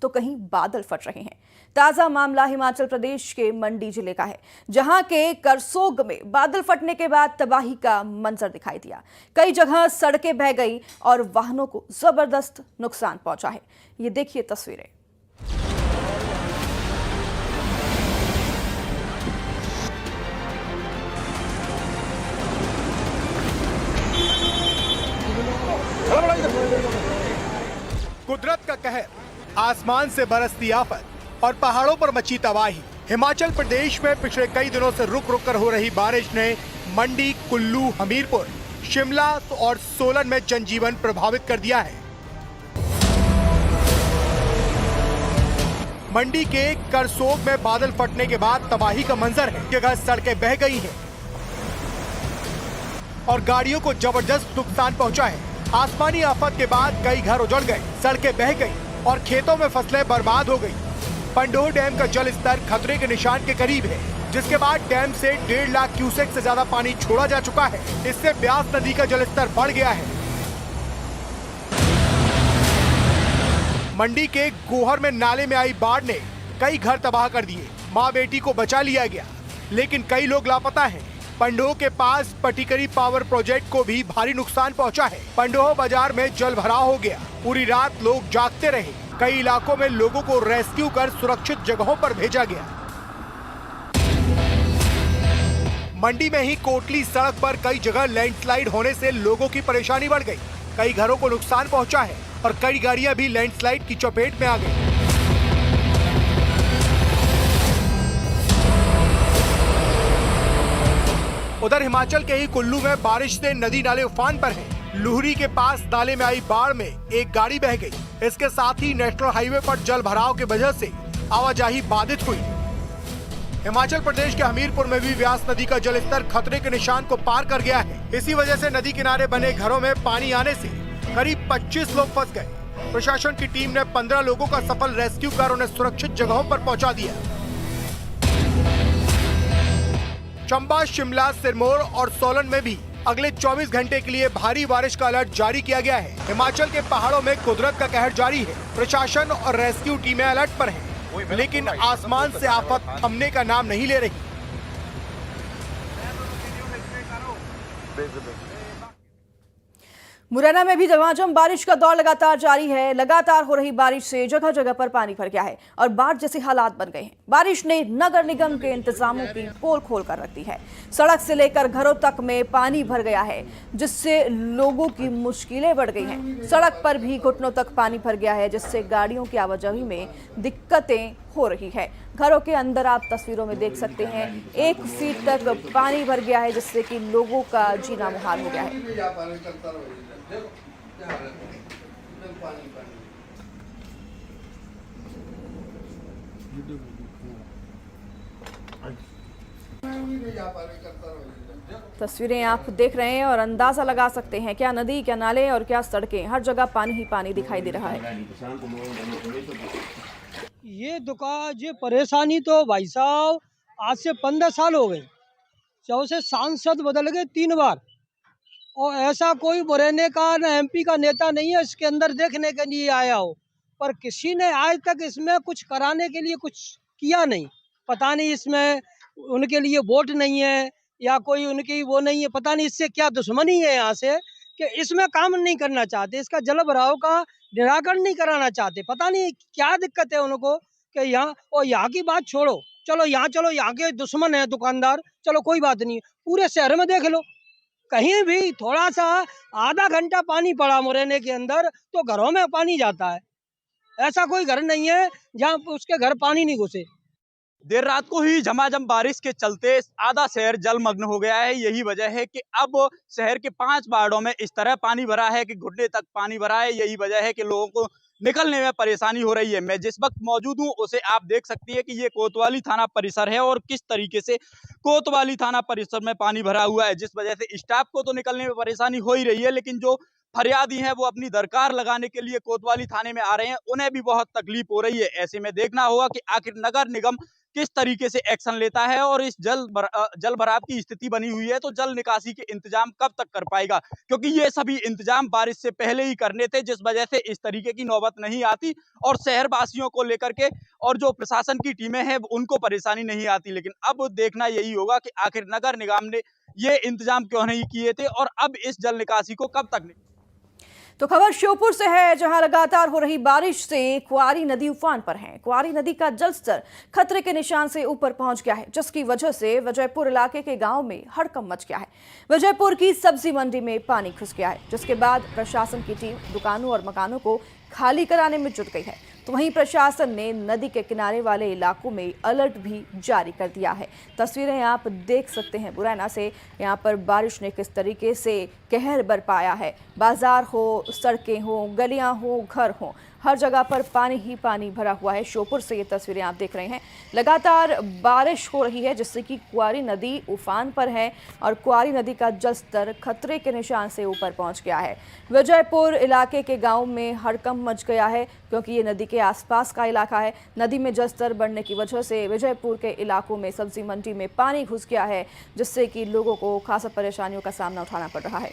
तो कहीं बादल फट रहे हैं। ताजा मामला हिमाचल प्रदेश के मंडी जिले का है, जहां के करसोग में बादल फटने के बाद तबाही का मंजर दिखाई दिया। कई जगह सड़कें बह गई और वाहनों को जबरदस्त नुकसान पहुंचा है। ये देखिए तस्वीरें। कुदरत का कहर, आसमान से बरसती आफत और पहाड़ों पर मची तबाही। हिमाचल प्रदेश में पिछले कई दिनों से रुक रुक कर हो रही बारिश ने मंडी, कुल्लू, हमीरपुर, शिमला और सोलन में जनजीवन प्रभावित कर दिया है। मंडी के करसोग में बादल फटने के बाद तबाही का मंजर है। जगह सड़कें बह गई हैं और गाड़ियों को जबरदस्त नुकसान पहुंचा है। आसमानी आफत के बाद कई घर उजड़ गए, सड़कें बह गई और खेतों में फसलें बर्बाद हो गई। पंडोह डैम का जल स्तर खतरे के निशान के करीब है, जिसके बाद डैम से 1.5 लाख क्यूसेक से ज्यादा पानी छोड़ा जा चुका है। इससे ब्यास नदी का जलस्तर बढ़ गया है। मंडी के गोहर में नाले में आई बाढ़ ने कई घर तबाह कर दिए। माँ बेटी को बचा लिया गया, लेकिन कई लोग लापता हैं। पंडोह के पास पटिकरी पावर प्रोजेक्ट को भी भारी नुकसान पहुंचा है। पंडोह बाजार में जल भराव हो गया। पूरी रात लोग जागते रहे। कई इलाकों में लोगों को रेस्क्यू कर सुरक्षित जगहों पर भेजा गया। मंडी में ही कोटली सड़क पर कई जगह लैंडस्लाइड होने से लोगों की परेशानी बढ़ गई। कई घरों को नुकसान पहुंचा है और कई गाड़ियां भी लैंडस्लाइड की चपेट में आ गई। उधर हिमाचल के ही कुल्लू में बारिश से नदी नाले उफान पर हैं। लुहरी के पास नाले में आई बाढ़ में एक गाड़ी बह गई। इसके साथ ही नेशनल हाईवे पर जल भराव की वजह से आवाजाही बाधित हुई। हिमाचल प्रदेश के हमीरपुर में भी व्यास नदी का जलस्तर खतरे के निशान को पार कर गया है। इसी वजह से नदी किनारे बने घरों में पानी आने से करीब 25 लोग फंस गए। प्रशासन की टीम ने 15 लोगों का सफल रेस्क्यू कर उन्हें सुरक्षित जगहों पर पहुंचा दिया। चंबा, शिमला, सिरमौर और सोलन में भी अगले 24 घंटे के लिए भारी बारिश का अलर्ट जारी किया गया है। हिमाचल के पहाड़ों में कुदरत का कहर जारी है। प्रशासन और रेस्क्यू टीमें अलर्ट पर हैं, लेकिन आसमान से आफत थमने का नाम नहीं ले रही। मुरैना में भी झमाझम बारिश का दौर लगातार जारी है। लगातार हो रही बारिश से जगह जगह पर पानी भर गया है और बाढ़ जैसे हालात बन गए हैं। बारिश ने नगर निगम के इंतजामों की पोल खोल कर रख दी है। सड़क से लेकर घरों तक में पानी भर गया है, जिससे लोगों की मुश्किलें बढ़ गई हैं। सड़क पर भी घुटनों तक पानी भर गया है, जिससे गाड़ियों की आवाजाही में दिक्कतें हो रही है। घरों के अंदर आप तस्वीरों में देख सकते हैं 1 फीट तक पानी भर गया है, जिससे कि लोगों का जीना मुहाल हो गया है। तस्वीरें आप देख रहे हैं और अंदाजा लगा सकते हैं, क्या नदी, क्या नाले और क्या सड़कें, हर जगह पानी ही पानी दिखाई दे रहा है। ये परेशानी तो भाई साहब आज से 15 साल हो गए। जब से सांसद बदल गए 3 बार, और ऐसा कोई मुरैना का न एमपी का नेता नहीं है इसके अंदर देखने के लिए आया हो, पर किसी ने आज तक इसमें कुछ कराने के लिए कुछ किया नहीं। पता नहीं इसमें उनके लिए वोट नहीं है या कोई उनकी वो नहीं है, पता नहीं इससे क्या दुश्मनी है यहाँ से कि इसमें काम नहीं करना चाहते, इसका जल भराव का निराकरण नहीं कराना चाहते। पता नहीं क्या दिक्कत है उनको कि यहाँ, और यहाँ की बात छोड़ो, चलो यहाँ के दुश्मन है दुकानदार, चलो कोई बात नहीं, पूरे शहर में देख लो, कहीं भी थोड़ा सा आधा घंटा पानी पड़ा मुरैना के अंदर तो घरों में पानी जाता है। ऐसा कोई घर नहीं है जहाँ उसके घर पानी नहीं घुसे। देर रात को ही झमाझम बारिश के चलते आधा शहर जलमग्न हो गया है। यही वजह है कि अब शहर के 5 वार्डों में इस तरह पानी भरा है कि घुटने तक पानी भरा है। यही वजह है कि लोगों को निकलने में परेशानी हो रही है। मैं जिस वक्त मौजूद हूं उसे आप देख सकती है कि ये कोतवाली थाना परिसर है और किस तरीके से कोतवाली थाना परिसर में पानी भरा हुआ है, जिस वजह से स्टाफ को तो निकलने में परेशानी हो ही रही है, लेकिन जो फरियादी हैं वो अपनी दरकार लगाने के लिए कोतवाली थाने में आ रहे हैं, उन्हें भी बहुत तकलीफ हो रही है। ऐसे में देखना होगा कि आखिर नगर निगम किस तरीके से एक्शन लेता है और इस जल भराव की स्थिति बनी हुई है तो जल निकासी के इंतजाम कब तक कर पाएगा, क्योंकि ये सभी इंतजाम बारिश से पहले ही करने थे, जिस वजह से इस तरीके की नौबत नहीं आती और शहरवासियों को लेकर के और जो प्रशासन की टीमें हैं उनको परेशानी नहीं आती। लेकिन अब देखना यही होगा कि आखिर नगर निगम ने ये इंतजाम क्यों नहीं किए थे और अब इस जल निकासी को कब तक। तो खबर श्योपुर से है, जहां लगातार हो रही बारिश से क्वारी नदी उफान पर है। क्वारी नदी का जलस्तर खतरे के निशान से ऊपर पहुंच गया है, जिसकी वजह से विजयपुर इलाके के गांव में हड़कंप मच गया है। विजयपुर की सब्जी मंडी में पानी घुस गया है, जिसके बाद प्रशासन की टीम दुकानों और मकानों को खाली कराने में जुट गई है। तो वहीं प्रशासन ने नदी के किनारे वाले इलाकों में अलर्ट भी जारी कर दिया है। तस्वीरें आप देख सकते हैं मुरैना से, यहाँ पर बारिश ने किस तरीके से कहर बरपाया है। बाजार हो, सड़कें हो, गलियां हो, घर हो, हर जगह पर पानी ही पानी भरा हुआ है। श्योपुर से ये तस्वीरें आप देख रहे हैं। लगातार बारिश हो रही है, जिससे कि क्वारी नदी उफान पर है और क्वारी नदी का जलस्तर खतरे के निशान से ऊपर पहुंच गया है। विजयपुर इलाके के गांव में हड़कंप मच गया है, क्योंकि ये नदी के आसपास का इलाका है। नदी में जलस्तर बढ़ने की वजह से विजयपुर के इलाकों में सब्जी मंडी में पानी घुस गया है, जिससे कि लोगों को खासा परेशानियों का सामना उठाना पड़ रहा है।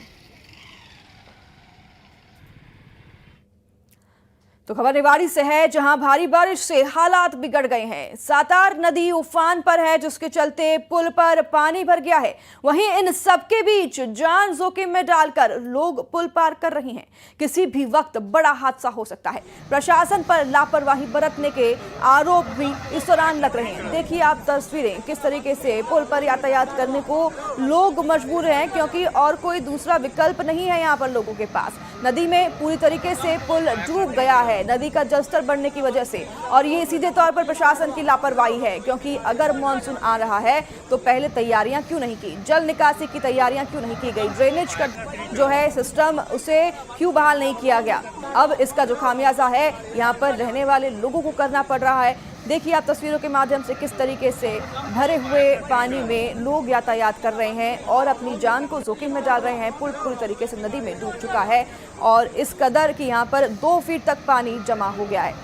तो खबर निवाड़ी से है, जहां भारी बारिश से हालात बिगड़ गए हैं। सातार नदी उफान पर है, जिसके चलते पुल पर पानी भर गया है। वहीं इन सबके बीच जान जोखिम में डालकर लोग पुल पार कर रहे हैं। किसी भी वक्त बड़ा हादसा हो सकता है। प्रशासन पर लापरवाही बरतने के आरोप भी इस दौरान लग रहे हैं। देखिए आप तस्वीरें, किस तरीके से पुल पर यातायात करने को लोग मजबूर हैं, क्योंकि और कोई दूसरा विकल्प नहीं है यहाँ पर लोगों के पास। नदी में पूरी तरीके से पुल डूब गया है नदी का जलस्तर बढ़ने की वजह से, और ये सीधे तौर पर प्रशासन की लापरवाही है, क्योंकि अगर मानसून आ रहा है तो पहले तैयारियां क्यों नहीं की, जल निकासी की तैयारियां क्यों नहीं की गई, ड्रेनेज का जो है सिस्टम उसे क्यों बहाल नहीं किया गया। अब इसका जो खामियाजा है यहाँ पर रहने वाले लोगों को करना पड़ रहा है। देखिए आप तस्वीरों के माध्यम से किस तरीके से भरे हुए पानी में लोग यातायात कर रहे हैं और अपनी जान को जोखिम में डाल रहे हैं। पुल पूरी तरीके से नदी में डूब चुका है और इस कदर कि यहाँ पर 2 फीट तक पानी जमा हो गया है।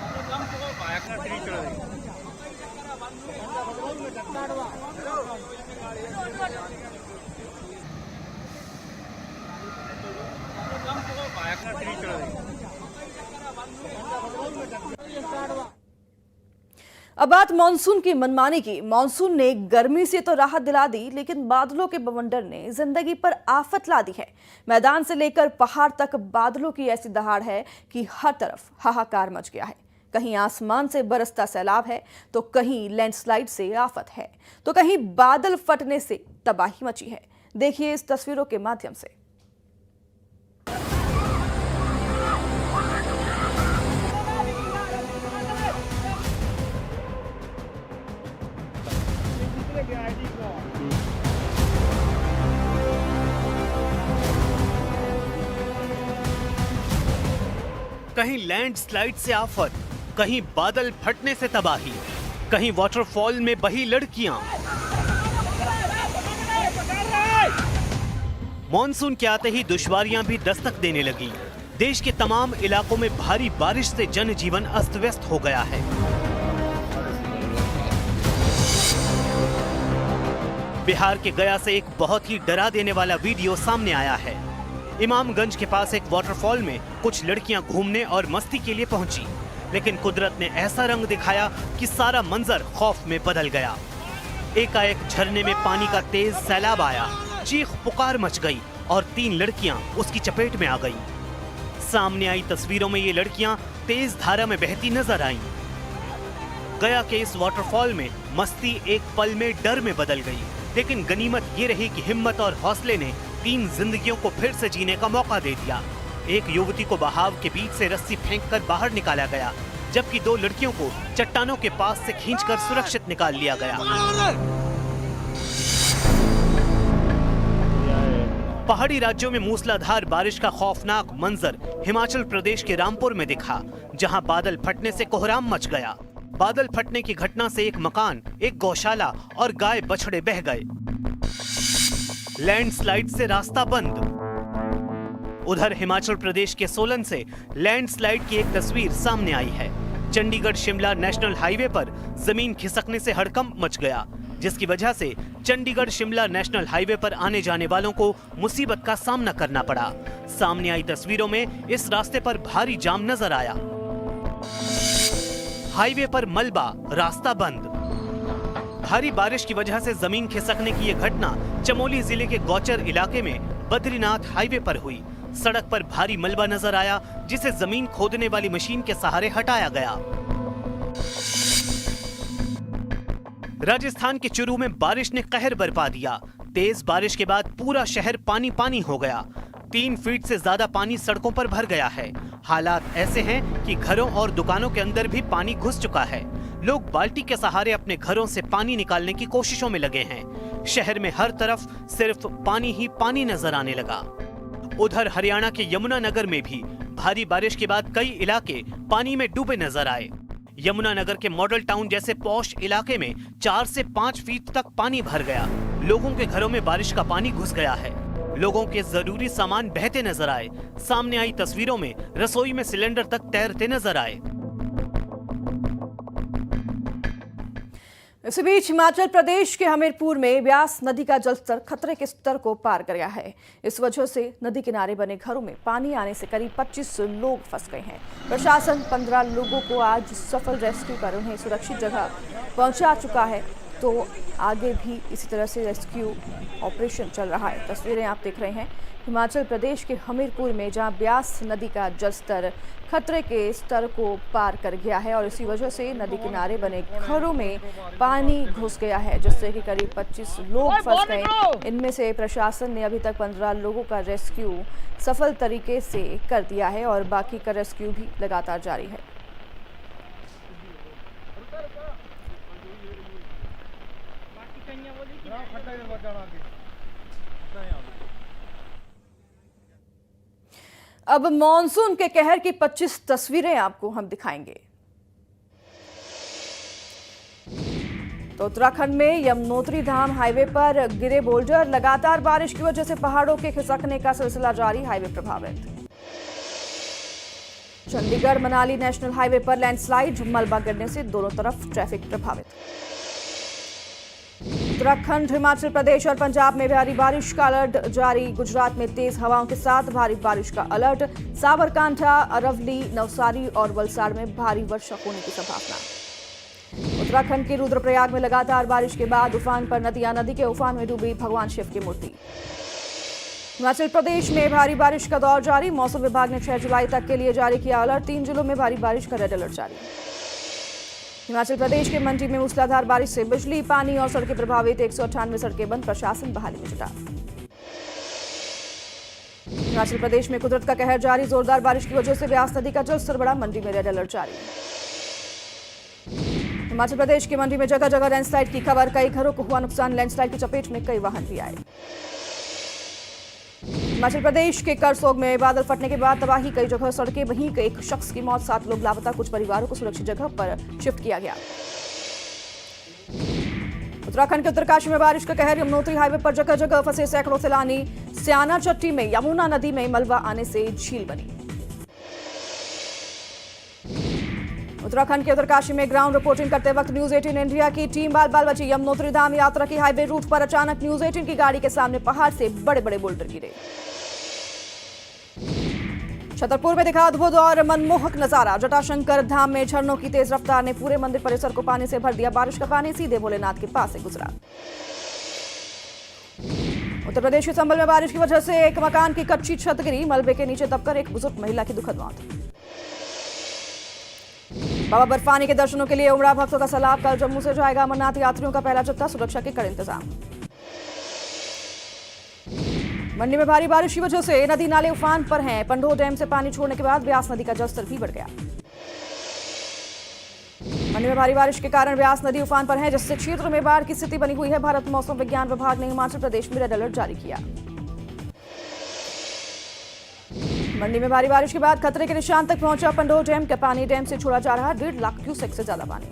अब बात मानसून की मनमानी की। मानसून ने गर्मी से तो राहत दिला दी, लेकिन बादलों के बवंडर ने जिंदगी पर आफत ला दी है। मैदान से लेकर पहाड़ तक बादलों की ऐसी दहाड़ है कि हर तरफ हाहाकार मच गया है। कहीं आसमान से बरसता सैलाब है, तो कहीं लैंडस्लाइड से आफत है, तो कहीं बादल फटने से तबाही मची है। देखिए इस तस्वीरों के माध्यम से। कहीं लैंडस्लाइड से आफत, कहीं बादल फटने से तबाही, कहीं वाटरफॉल में बही लड़कियां। मॉनसून के आते ही दुश्वारियां भी दस्तक देने लगी। देश के तमाम इलाकों में भारी बारिश से जनजीवन अस्त व्यस्त हो गया है। बिहार के गया से एक बहुत ही डरा देने वाला वीडियो सामने आया है। इमामगंज के पास एक वाटरफॉल में कुछ लड़कियां घूमने और मस्ती के लिए पहुंची, लेकिन कुदरत ने ऐसा रंग दिखाया कि सारा मंजर खौफ में बदल गया। एकाएक झरने में पानी का तेज सैलाब आया, चीख पुकार मच गई और 3 लड़कियां उसकी चपेट में आ गईं। सामने आई तस्वीरों में ये लड़कियां तेज धारा में बहती नजर आईं। गया के इस वाटरफॉल में मस्ती एक पल में डर में बदल गई, लेकिन गनीमत ये रही कि हिम्मत और हौसले ने 3 जिंदगियों को फिर से जीने का मौका दे दिया। एक युवती को बहाव के बीच से रस्सी फेंककर बाहर निकाला गया, जबकि 2 लड़कियों को चट्टानों के पास से खींचकर सुरक्षित निकाल लिया गया। पहाड़ी राज्यों में मूसलाधार बारिश का खौफनाक मंजर हिमाचल प्रदेश के रामपुर में दिखा, जहां बादल फटने से कोहराम मच गया। बादल फटने की घटना से एक मकान, एक गौशाला और गाय बछड़े बह गए। लैंडस्लाइड से रास्ता बंद। उधर हिमाचल प्रदेश के सोलन से लैंडस्लाइड की एक तस्वीर सामने आई है। चंडीगढ़ शिमला नेशनल हाईवे पर जमीन खिसकने से हड़कंप मच गया, जिसकी वजह से चंडीगढ़ शिमला नेशनल हाईवे पर आने जाने वालों को मुसीबत का सामना करना पड़ा। सामने आई तस्वीरों में इस रास्ते पर भारी जाम नजर आया। हाईवे पर मलबा, रास्ता बंद। भारी बारिश की वजह से जमीन खिसकने की यह घटना चमोली जिले के गौचर इलाके में बद्रीनाथ हाईवे पर हुई। सड़क पर भारी मलबा नजर आया, जिसे जमीन खोदने वाली मशीन के सहारे हटाया गया। राजस्थान के चुरू में बारिश ने कहर बरपा दिया। तेज बारिश के बाद पूरा शहर पानी पानी हो गया। 3 फीट से ज्यादा पानी सड़कों पर भर गया है। हालात ऐसे हैं कि घरों और दुकानों के अंदर भी पानी घुस चुका है। लोग बाल्टी के सहारे अपने घरों से पानी निकालने की कोशिशों में लगे हैं। शहर में हर तरफ सिर्फ पानी ही पानी नजर आने लगा। उधर हरियाणा के यमुनानगर में भी भारी बारिश के बाद कई इलाके पानी में डूबे नजर आए। यमुनानगर के मॉडल टाउन जैसे पॉश इलाके में 4 से 5 फीट तक पानी भर गया। लोगों के घरों में बारिश का पानी घुस गया है। लोगों के जरूरी सामान बहते नजर आए। सामने आई तस्वीरों में रसोई में सिलेंडर तक तैरते नजर आए। इसी बीच हिमाचल प्रदेश के हमीरपुर में ब्यास नदी का जलस्तर खतरे के स्तर को पार कर गया है। इस वजह से नदी किनारे बने घरों में पानी आने से करीब 25 लोग फंस गए हैं। प्रशासन 15 लोगों को आज सफल रेस्क्यू कर उन्हें सुरक्षित जगह पहुंचा चुका है, तो आगे भी इसी तरह से रेस्क्यू ऑपरेशन चल रहा है। तस्वीरें आप देख रहे हैं हिमाचल प्रदेश के हमीरपुर में, जहां ब्यास नदी का जलस्तर खतरे के स्तर को पार कर गया है और इसी वजह से नदी किनारे बने घरों में पानी घुस गया है, जिससे कि करीब 25 लोग फंस गए। इनमें से प्रशासन ने अभी तक 15 लोगों का रेस्क्यू सफल तरीके से कर दिया है और बाकी का रेस्क्यू भी लगातार जारी है। अब मॉनसून के कहर की 25 तस्वीरें आपको हम दिखाएंगे। तो उत्तराखंड में यमुनोत्री धाम हाईवे पर गिरे बोल्डर। लगातार बारिश की वजह से पहाड़ों के खिसकने का सिलसिला जारी, हाईवे प्रभावित। चंडीगढ़ मनाली नेशनल हाईवे पर लैंडस्लाइड, मलबा गिरने से दोनों तरफ ट्रैफिक प्रभावित। उत्तराखंड, हिमाचल प्रदेश और पंजाब में भारी बारिश का अलर्ट जारी। गुजरात में तेज हवाओं के साथ भारी बारिश का अलर्ट। साबरकांठा, अरवली, नवसारी और वलसाड़ में भारी वर्षा होने की संभावना। उत्तराखंड के रुद्रप्रयाग में लगातार बारिश के बाद उफान पर नदियां, नदी के उफान में डूबी भगवान शिव की मूर्ति। हिमाचल प्रदेश में भारी बारिश का दौर जारी। मौसम विभाग ने 6 जुलाई तक के लिए जारी किया अलर्ट। 3 जिलों में भारी बारिश का रेड अलर्ट जारी। हिमाचल प्रदेश के मंडी में मूसलाधार बारिश से बिजली, पानी और सड़कें प्रभावित। 198 सड़कें बंद, प्रशासन बहाली में जुटा। हिमाचल प्रदेश में कुदरत का कहर जारी। जोरदार बारिश की वजह से ब्यास नदी का जलस्तर बढ़ा। मंडी में रेड अलर्ट जारी। हिमाचल प्रदेश की मंडी में जगह जगह लैंडस्लाइड की खबर। कई घरों को हुआ नुकसान। लैंडस्लाइड की चपेट में कई वाहन भी आए। हिमाचल प्रदेश के करसोग में बादल फटने के बाद तबाही, कई जगह सड़कें, वहीं एक शख्स की मौत, 7 लोग लापता। कुछ परिवारों को सुरक्षित जगह पर शिफ्ट किया गया। उत्तराखंड के उत्तरकाशी में बारिश का कहर। यमुनोत्री हाईवे पर जगह जगह फंसे सैकड़ों सैलानी। स्याना चट्टी में यमुना नदी में मलबा आने से झील बनी। उत्तराखंड के उत्तरकाशी में ग्राउंड रिपोर्टिंग करते वक्त न्यूज 18 इंडिया की टीम बाल बाल बची। यमुनोत्री धाम यात्रा की हाईवे रूट पर अचानक न्यूज 18 की गाड़ी के सामने पहाड़ से बड़े बड़े बोल्डर गिरे। छतरपुर में दिखा अद्भुत और मनमोहक नजारा। जटाशंकर धाम में झरनों की तेज रफ्तार ने पूरे मंदिर परिसर को पानी से भर दिया। बारिश का पानी सीधे भोलेनाथ के पास से गुजरा। उत्तर प्रदेश के संभल में बारिश की वजह से एक मकान की कच्ची छत गिरी। मलबे के नीचे दबकर एक बुजुर्ग महिला की दुखद मौत। बाबा बर्फानी के दर्शनों के लिए उमड़ा भक्तों का सैलाब। कल जम्मू से जाएगा अमरनाथ यात्रियों का पहला जत्था। सुरक्षा के कड़े इंतजाम। मंडी में भारी बारिश की वजह से नदी नाले उफान पर हैं। पंडोह डैम से पानी छोड़ने के बाद ब्यास नदी का जलस्तर भी बढ़ गया। मंडी में भारी बारिश के कारण ब्यास नदी उफान पर है, जिससे क्षेत्र में बाढ़ की स्थिति बनी हुई है। भारत मौसम विज्ञान विभाग ने हिमाचल प्रदेश में रेड अलर्ट जारी किया। मंडी में भारी बारिश के बाद खतरे के निशान तक पहुंचा पंडोह डैम का पानी। डैम से छोड़ा जा रहा 1.5 लाख क्यूसेक से ज्यादा पानी।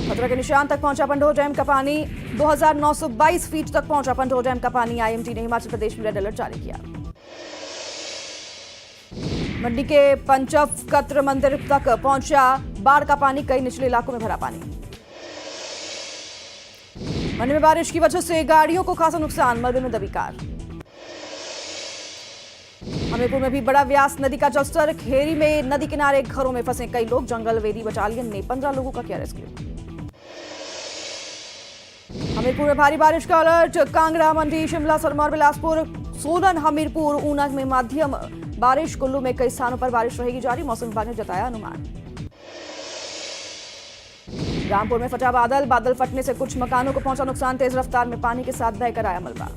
खतरे के निशान तक पहुंचा पंडोह डैम का पानी। 2922 फीट तक पहुंचा पंडोह डैम का पानी। आईएमडी ने हिमाचल प्रदेश में रेड अलर्ट जारी किया। मंडी के पंचकत्र मंदिर तक पहुंचा बाढ़ का पानी, कई निचले इलाकों में भरा पानी। मंडी में बारिश की वजह से गाड़ियों को खासा नुकसान, मलबे में दबी कार। हमीरपुर में भी बड़ा व्यास नदी का जलस्तर, खेरी में नदी किनारे घरों में फंसे कई लोग, जंगल वेदी बटालियन ने 15 लोगों का किया रेस्क्यू। हमीरपुर में भारी बारिश का अलर्ट, कांगड़ा, मंडी, शिमला, सिरमौर, बिलासपुर, सोलन, हमीरपुर, ऊना में मध्यम बारिश, कुल्लू में कई स्थानों पर बारिश रहेगी जारी, मौसम विभाग ने जताया अनुमान। रामपुर में फटा बादल, बादल फटने से कुछ मकानों को पहुंचा नुकसान, तेज रफ्तार में पानी के साथ बहकर आया मलबा।